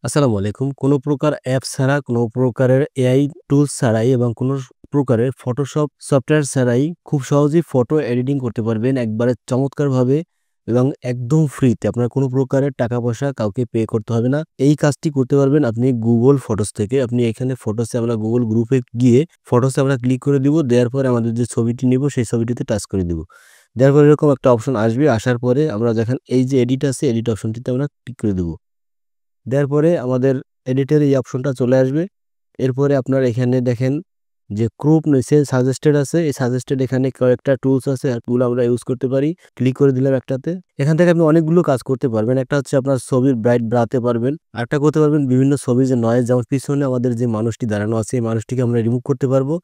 আসসালামু আলাইকুম। কোনো প্রকার অ্যাপ ছাড়া, কোনো প্রকারের এআই টুলস ছাড়াই এবং কোনো প্রকারের ফটোশপ সফটওয়্যার ছাড়াই খুব সহজেই ফটো এডিটিং করতে পারবেন একবারে চমৎকারভাবে এবং একদম ফ্রিতে। আপনার কোনো প্রকারের টাকা-পয়সা কাউকে পে করতে হবে না। এই কাজটি করতে পারবেন আপনি Google ফটোস থেকে। আপনি এখানে ফটোসে আমরা Google গ্রুপে গিয়ে ফটোসে আমরা ক্লিক করে দিব। দেওয়ার পরে আমাদের যে ছবিটি নিব সেই ছবিটিতে টাচ করে দিব। দেওয়ার পরে এরকম একটা অপশন আসবে। আসার পরে আমরা দেখেন এই যে এডিট আছে, এডিট অপশনটিতে আমরা ক্লিক করে দিব। দেওয়ার পরে আমাদের এডিটের এই অপশনটা চলে আসবে। এরপরে আপনার এখানে দেখেন যে ক্রপ নিচে সাজেস্টেড আছে। এই সাজেস্টেড এখানে কয়েকটা টুলস আছে। অ্যাপগুলো আমরা ইউজ করতে পারি। ক্লিক করে দিলাম একটাতে। এখান থেকে আপনি অনেকগুলো কাজ করতে পারবেন। একটা হচ্ছে আপনার ছবির ব্রাইট বাড়াতে পারবেন। আরেকটা করতে পারবেন বিভিন্ন ছবির যে নয়েজ, যেমন পিছনে আমাদের যে মানুষটি দাঁড়ানো আছে এই মানুষটিকে আমরা রিমুভ করতে পারবো।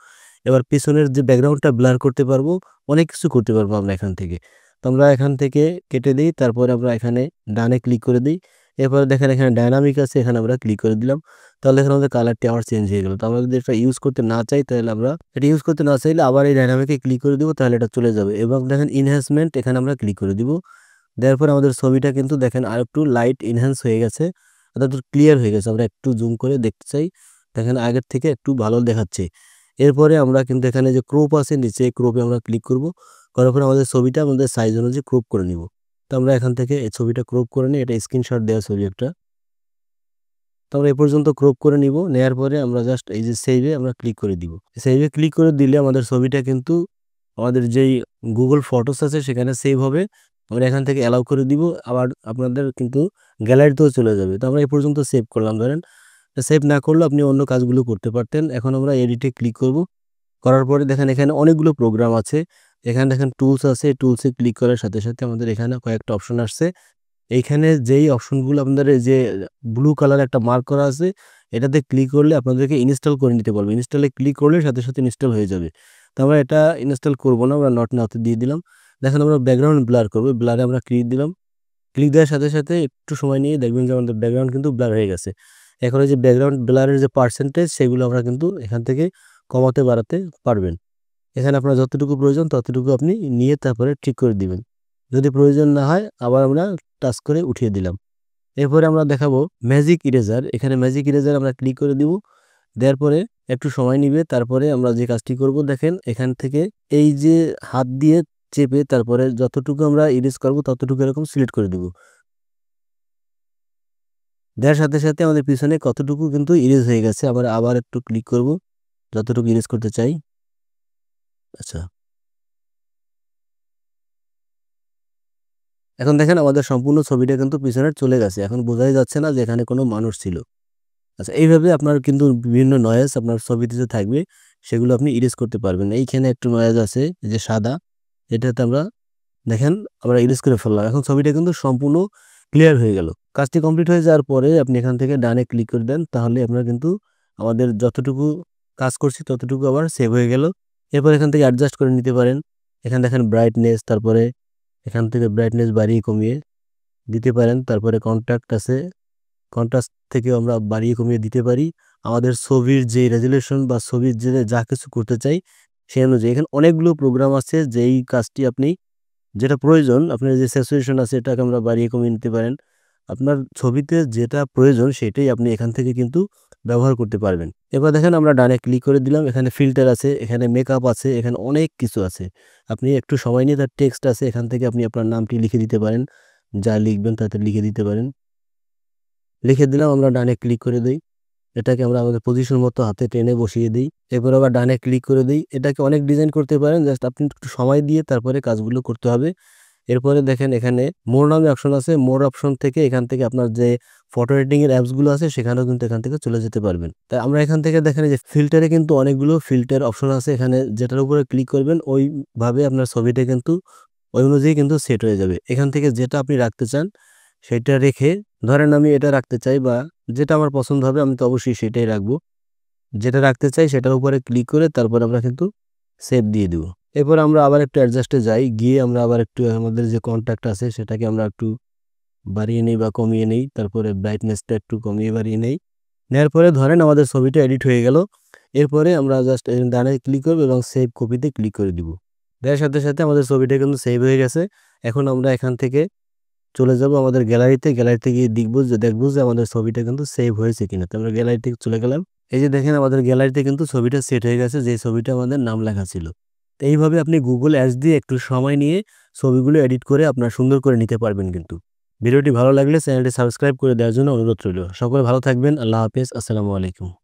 এবার পিছনের যে ব্যাকগ্রাউন্ডটা ব্লার করতে পারবো। অনেক কিছু করতে পারবো আমরা এখান থেকে। তো আমরা এখান থেকে কেটে দেই। তারপরে আমরা এখানে ডানে ক্লিক করে দেই। এরপরে দেখেন এখানে ডায়নামিক আছে, এখানে আমরা ক্লিক করে দিলাম। তাহলে এখানে আমাদের কালারটি আবার চেঞ্জ হয়ে গেল। তো আমরা যদি এটা ইউজ করতে না চাই তাহলে আমরা এটা ইউজ করতে না চাইলে আবার এই ডায়নামিকে ক্লিক করে দিব, তাহলে এটা চলে যাবে। এবং দেখেন এনহ্যান্সমেন্ট এখানে আমরা ক্লিক করে দিব। দেওয়ার পরে আমাদের ছবিটা কিন্তু দেখেন আরেকটু লাইট এনহ্যান্স হয়ে গেছে, অর্থাৎ ক্লিয়ার হয়ে গেছে। আমরা একটু জুম করে দেখতে চাই, দেখেন আগের থেকে একটু ভালো দেখাচ্ছে। এরপরে আমরা কিন্তু এখানে যে ক্রপ আছে নিচে, ক্রপে আমরা ক্লিক করব। করার পরে আমাদের ছবিটা আমাদের সাইজ অনুযায়ী ক্রপ করে নিব। তো আমরা এখান থেকে এই ছবিটা ক্রপ করে নিই। এটা স্ক্রিনশট দেওয়া ছবি একটা। তো আমরা এ পর্যন্ত ক্রপ করে নিব। নেয়ার পরে আমরা জাস্ট এই যে সেভে আমরা ক্লিক করে দিব। সেভে ক্লিক করে দিলে আমাদের ছবিটা কিন্তু আমাদের যেই Google ফটোস আছে সেখানে সেভ হবে। আমরা এখান থেকে অ্যালাউ করে দিব। আবার আপনাদের কিন্তু গ্যালারিতেও চলে যাবে। তো আমরা এ পর্যন্ত সেভ করলাম ধরেন। সেভ না করলেও আপনি অন্য কাজগুলো করতে পারতেন। এখন আমরা এডিটে ক্লিক করব। করার পরে দেখেন এখানে অনেকগুলো প্রোগ্রাম আছে। এখানে দেখেন টুলস আছে। টুলসে ক্লিক করার সাথে, সাথে আমাদের এখানে কয়েকটা অপশন আসছে। এইখানে যেই অপশনগুলো আপনাদের এই যে ব্লু কালার একটা মার্ক করা আছে, এটাতে ক্লিক করলে আপনাদেরকে ইনস্টল করে নিতে বলবে। ইনস্টলে ক্লিক করলে সাথে, সাথে ইনস্টল হয়ে যাবে। তো আমরা এটা ইনস্টল করব না, আমরা নট নাওতে দিয়ে দিলাম। দেখেন আমরা ব্যাকগ্রাউন্ড ব্লার করব। ব্লারে আমরা ক্লিক দিলাম। ক্লিক দেওয়ার সাথে, সাথে একটু সময় নিয়ে দেখবেন যে আমাদের ব্যাকগ্রাউন্ড কিন্তু ব্লার হয়ে গেছে। এখন এই যে ব্যাকগ্রাউন্ড ব্লারের যে পার্সেন্টেজ সেগুলো আমরা কিন্তু এখান থেকে কমাতে বাড়াতে পারবেন। এখানে আপনার যতটুকু প্রয়োজন ততটুকু আপনি নিয়ে তারপরে ঠিক করে দিবেন। যদি প্রয়োজন না হয় আবার আমরা টাচ করে উঠিয়ে দিলাম। এরপরে আমরা দেখাবো ম্যাজিক ইরেজার। এখানে ম্যাজিক ইরেজার আমরা ক্লিক করে দিব। দেওয়ার পরে একটু সময় নিবে। তারপরে আমরা যে কাজটি করব দেখেন এখান থেকে এই যে হাত দিয়ে চেপে তারপরে যতটুকু আমরা ইরেজ করব ততটুকু এরকম সিলেক্ট করে দিব। দেওয়ার সাথে, সাথে আমাদের পিছনে কতটুকু কিন্তু ইরেজ হয়ে গেছে। আবার একটু ক্লিক করব যতটুকু ইরেজ করতে চাই। আচ্ছা। এখন দেখেন আমাদের সম্পূর্ণ ছবিটা কিন্তু পিছনে চলে গেছে। এখন বোঝাই যাচ্ছে না যে এখানে কোনো মানুষ ছিল। আচ্ছা, এইভাবে আপনার কিন্তু বিভিন্ন নয়েজ আপনার ছবিতে যে থাকবে সেগুলো আপনি ইরেজ করতে পারবেন। এইখানে একটু নয়েজ আছে এই যে সাদা, এটাতে আমরা দেখেন আমরা ইরেজ করে ফেললাম। এখন ছবিটা কিন্তু সম্পূর্ণ ক্লিয়ার হয়ে গেল। কাজটি কমপ্লিট হয়ে যাওয়ার পরে আপনি এখান থেকে ডানে ক্লিক করে দেন, তাহলে আপনার কিন্তু আমাদের যতটুকু কাজ করছি ততটুকু আবার সেভ হয়ে গেল। এরপর এখান থেকে অ্যাডজাস্ট করে নিতে পারেন। এখানে দেখেন ব্রাইটনেস, তারপরে এখান থেকে ব্রাইটনেস বাড়িয়ে কমিয়ে দিতে পারেন। তারপরে কন্ট্রাস্ট আছে, কন্ট্রাস্ট থেকেও আমরা বাড়িয়ে কমিয়ে দিতে পারি। আমাদের ছবির যে রেজোলিউশন বা ছবির যে যা কিছু করতে চাই সেই অনুযায়ী এখানে অনেকগুলো প্রোগ্রাম আছে। যেই কাজটি আপনি যেটা প্রয়োজন, আপনার যে স্যাচুরেশন আছে এটাকে আমরা বাড়িয়ে কমিয়ে নিতে পারেন। আপনার ছবিতে যেটা প্রয়োজন সেটাই আপনি এখান থেকে কিন্তু ব্যবহার করতে পারবেন। এবার দেখেন আমরা ডানে ক্লিক করে দিলাম। এখানে ফিল্টার আছে, এখানে মেকআপ আছে, এখানে অনেক কিছু আছে। আপনি একটু সময় নিয়ে তার টেক্সট আছে, এখান থেকে আপনি আপনার নামটি লিখে দিতে পারেন। যা লিখবেন তাতে লিখে দিতে পারেন। লিখে দিলাম, আমরা ডানে ক্লিক করে দেই। এটাকে আমরা আমাদের পজিশন মতো হাতে টেনে বসিয়ে দিই। এরপর আবার ডানে ক্লিক করে দিই। এটাকে অনেক ডিজাইন করতে পারেন, জাস্ট আপনি একটু সময় দিয়ে তারপরে কাজগুলো করতে হবে। এরপরে দেখেন এখানে মোর নামে অপশন আছে। মোর অপশন থেকে এখান থেকে আপনার যে ফটো এডিটিং এর অ্যাপসগুলো আছে সেখানেও কিন্তু এখান থেকে চলে যেতে পারবেন। তাই আমরা এখান থেকে দেখেন এই যে ফিল্টারে কিন্তু অনেকগুলো ফিল্টার অপশন আছে। এখানে যেটার উপরে ক্লিক করবেন ওইভাবে আপনার ছবিটা কিন্তু ওই অনুযায়ী কিন্তু সেট হয়ে যাবে। এখান থেকে যেটা আপনি রাখতে চান সেটা রেখে, ধরেন আমি এটা রাখতে চাই বা যেটা আমার পছন্দ হবে আমি তো অবশ্যই সেটাই রাখবো। যেটা রাখতে চাই সেটার উপরে ক্লিক করে তারপর আমরা কিন্তু সেভ দিয়ে দিব। এরপর আমরা আবার একটু অ্যাডজাস্টে যাই, গিয়ে আমরা আবার একটু আমাদের যে কন্ট্যাক্ট আছে সেটাকে আমরা একটু বাড়িয়ে নেই বা কমিয়ে নেই। তারপরে ব্রাইটনেসটা একটু কমিয়ে বাড়িয়ে নেই। নেওয়ার পরে ধরেন আমাদের ছবিটা এডিট হয়ে গেল। এরপরে আমরা জাস্ট ডানে ক্লিক করব এবং সেভ কপিতে ক্লিক করে দিব। দেওয়ার সাথে, সাথে আমাদের ছবিটা কিন্তু সেভ হয়ে গেছে। এখন আমরা এখান থেকে চলে যাব আমাদের গ্যালারিতে গিয়ে দেখব যে আমাদের ছবিটা কিন্তু সেভ হয়েছে কিনা। তো আমরা গ্যালারিতে চলে গেলাম। এই যে দেখেন আমাদের গ্যালারিতে কিন্তু ছবিটা সেট হয়ে গেছে, যে ছবিটা আমাদের নাম লেখা ছিল। তো এইভাবে আপনি Google Ads দিয়ে একটু সময় নিয়ে ছবিগুলো এডিট করে আপনার সুন্দর করে নিতে পারবেন কিন্তু। ভিডিওটি ভালো লাগলে চ্যানেলটি সাবস্ক্রাইব করে দেওয়ার জন্য অনুরোধ রইল। সকলে ভালো থাকবেন। আল্লাহ হাফেজ। আসসালামু আলাইকুম।